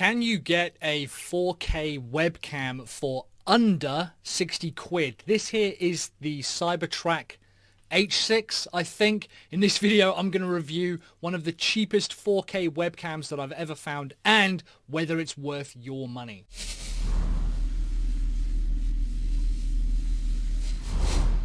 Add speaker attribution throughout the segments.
Speaker 1: Can you get a 4K webcam for under 60 quid? This here is the Cybertrak H6, I think. In this video, I'm going to review one of the cheapest 4K webcams that I've ever found and whether it's worth your money.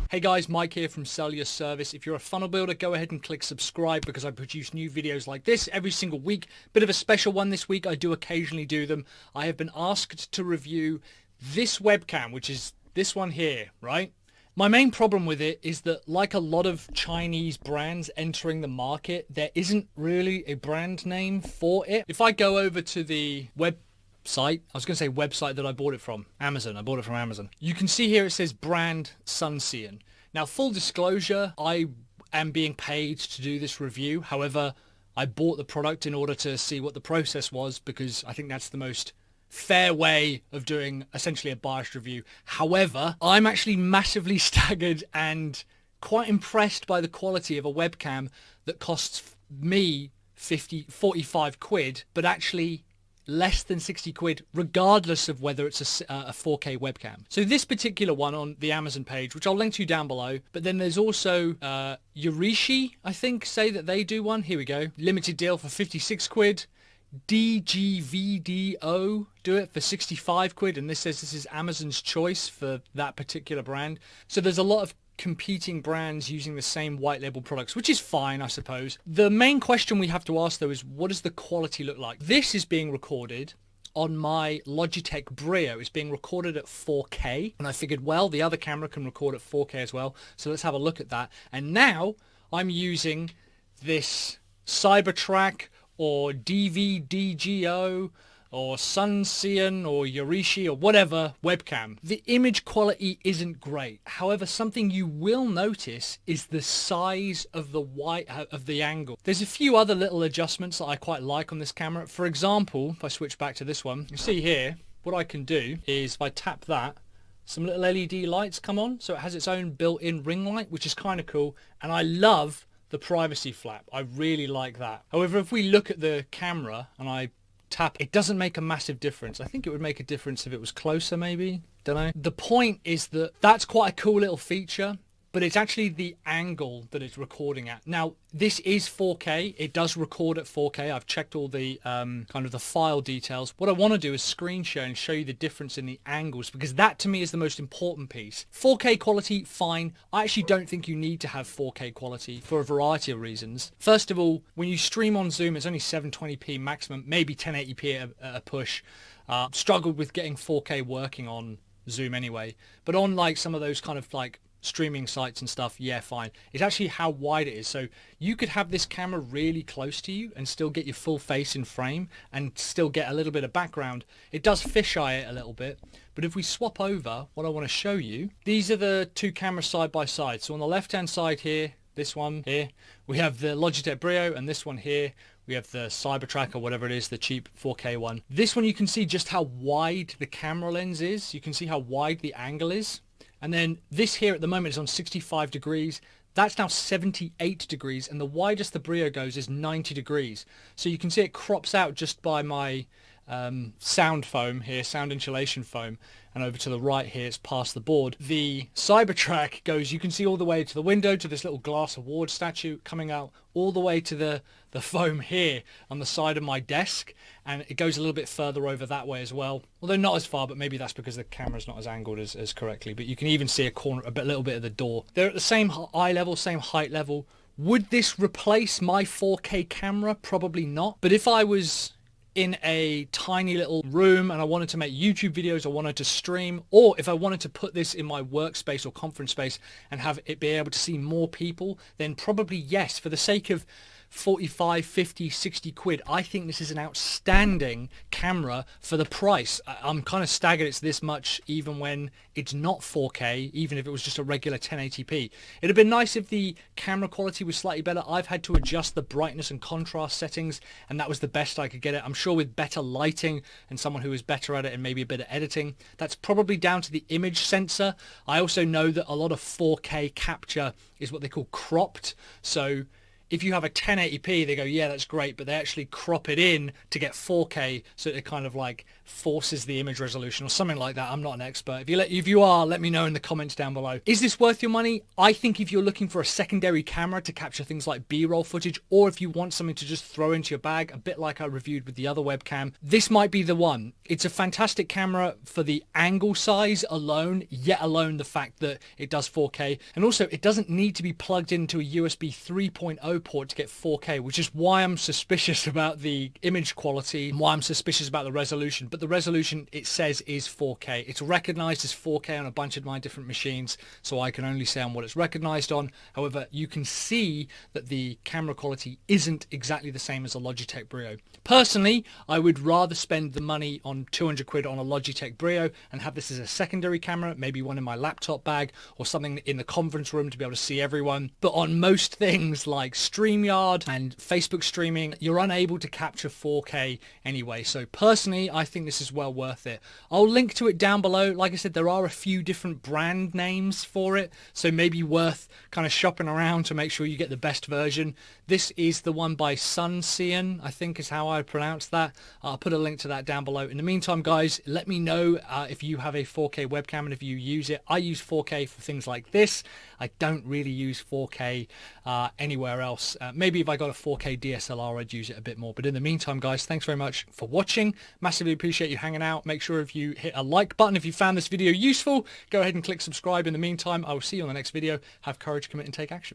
Speaker 1: Hey guys, Mike here from Sell Your Service. If you're a funnel builder, go ahead and click subscribe because I produce new videos like this every single week. Bit of a special one this week. I do occasionally do them. I have been asked to review this webcam, which is this one here, right? My main problem with it is that, like a lot of Chinese brands entering the market, there isn't really a brand name for it. If I go over to the website, I was going to say website that I bought it from, Amazon. I bought it from Amazon. You can see here it says brand Sunseon. Now, full disclosure, I am being paid to do this review. However, I bought the product in order to see what the process was because I think that's the most fair way of doing essentially a biased review. However, I'm actually massively staggered and quite impressed by the quality of a webcam that costs me 45 quid, but actually less than 60 quid, regardless of whether it's a 4K webcam. So this particular one on the Amazon page, which I'll link to you down below, but then there's also Yurishi, I think, say that they do one. Here we go. Limited deal for 56 quid. DGVDO do it for 65 quid, and this says this is Amazon's choice for that particular brand. So there's a lot of competing brands using the same white label products, which is fine, I suppose. The main question we have to ask though is, what does the quality look like? This is being recorded on my Logitech Brio. It's being recorded at 4K, and I figured, well, the other camera can record at 4K as well, so let's have a look at that. And now I'm using this Cybertrak or DVDGO or Sunseon or Yurishi or whatever webcam. The image quality isn't great. However, something you will notice is the size of the angle. There's a few other little adjustments that I quite like on this camera. For example, if I switch back to this one, you see here, what I can do is if I tap that, some little LED lights come on. So it has its own built-in ring light, which is kind of cool. And I love the privacy flap. I really like that. However, if we look at the camera and I tap, it doesn't make a massive difference. I think it would make a difference if it was closer, maybe. Don't know. The point is that that's quite a cool little feature, but it's actually the angle that it's recording at. Now, this is 4K. It does record at 4K. I've checked all the kind of the file details. What I want to do is screen share and show you the difference in the angles, because that to me is the most important piece. 4K quality, fine. I actually don't think you need to have 4K quality for a variety of reasons. First of all, when you stream on Zoom, it's only 720p maximum, maybe 1080p at a push. Struggled with getting 4K working on Zoom anyway. But on like some of those kind of like streaming sites and stuff, yeah, fine. It's actually how wide it is. So you could have this camera really close to you and still get your full face in frame and still get a little bit of background. It does fisheye it a little bit, but if we swap over, what I want to show you, these are the two cameras side by side. So on the left hand side here, this one here, we have the Logitech Brio, and this one here we have the Cybertrak or whatever it is, the cheap 4K one. This one you can see just how wide the camera lens is. You can see how wide the angle is. And then this here at the moment is on 65 degrees. That's now 78 degrees. And the widest the Brio goes is 90 degrees. So you can see it crops out just by my sound foam here, sound insulation foam. And over to the right here, it's past the board. The Cybertrak goes, you can see all the way to the window, to this little glass award statue coming out, all the way to the foam here on the side of my desk. And it goes a little bit further over that way as well. Although not as far, but maybe that's because the camera's not as angled as correctly. But you can even see a little bit of the door. They're at the same eye level, same height level. Would this replace my 4K camera? Probably not. But if I was in a tiny little room and I wanted to make YouTube videos, I wanted to stream, or if I wanted to put this in my workspace or conference space and have it be able to see more people, then probably yes. For the sake of 45, 50, 60 quid, I think this is an outstanding camera for the price. I'm kind of staggered it's this much even when it's not 4K, even if it was just a regular 1080p. It'd have been nice if the camera quality was slightly better. I've had to adjust the brightness and contrast settings, and that was the best I could get it. I'm sure with better lighting and someone who is better at it and maybe a bit of editing, that's probably down to the image sensor. I also know that a lot of 4K capture is what they call cropped, so If you have a 1080p, they go, yeah, that's great, but they actually crop it in to get 4K, so it kind of like forces the image resolution or something like that. I'm not an expert. If you are, let me know in the comments down below. Is this worth your money? I think if you're looking for a secondary camera to capture things like B-roll footage, or if you want something to just throw into your bag, a bit like I reviewed with the other webcam, this might be the one. It's a fantastic camera for the angle size alone, yet alone the fact that it does 4K, and also it doesn't need to be plugged into a USB 3.0 port to get 4K, which is why I'm suspicious about the image quality and why I'm suspicious about the resolution. But the resolution, it says, is 4K. It's recognized as 4K on a bunch of my different machines, so I can only say on what it's recognized on. However, you can see that the camera quality isn't exactly the same as a Logitech Brio. Personally, I would rather spend the money on 200 quid on a Logitech Brio and have this as a secondary camera, maybe one in my laptop bag or something in the conference room to be able to see everyone. But on most things like StreamYard and Facebook streaming, you're unable to capture 4K anyway. So personally, I think this is well worth it. I'll link to it down below. Like I said, there are a few different brand names for it, so maybe worth kind of shopping around to make sure you get the best version. This is the one by Sunsean, I think is how I pronounce that. I'll put a link to that down below. In the meantime, guys, let me know if you have a 4K webcam and if you use it. I use 4K for things like this. I don't really use 4K anywhere else. Maybe if I got a 4K DSLR, I'd use it a bit more. But in the meantime, guys, thanks very much for watching. Massively appreciate you hanging out. Make sure if you hit a like button if you found this video useful. Go ahead and click subscribe. In the meantime, I will see you on the next video. Have courage, commit, and take action.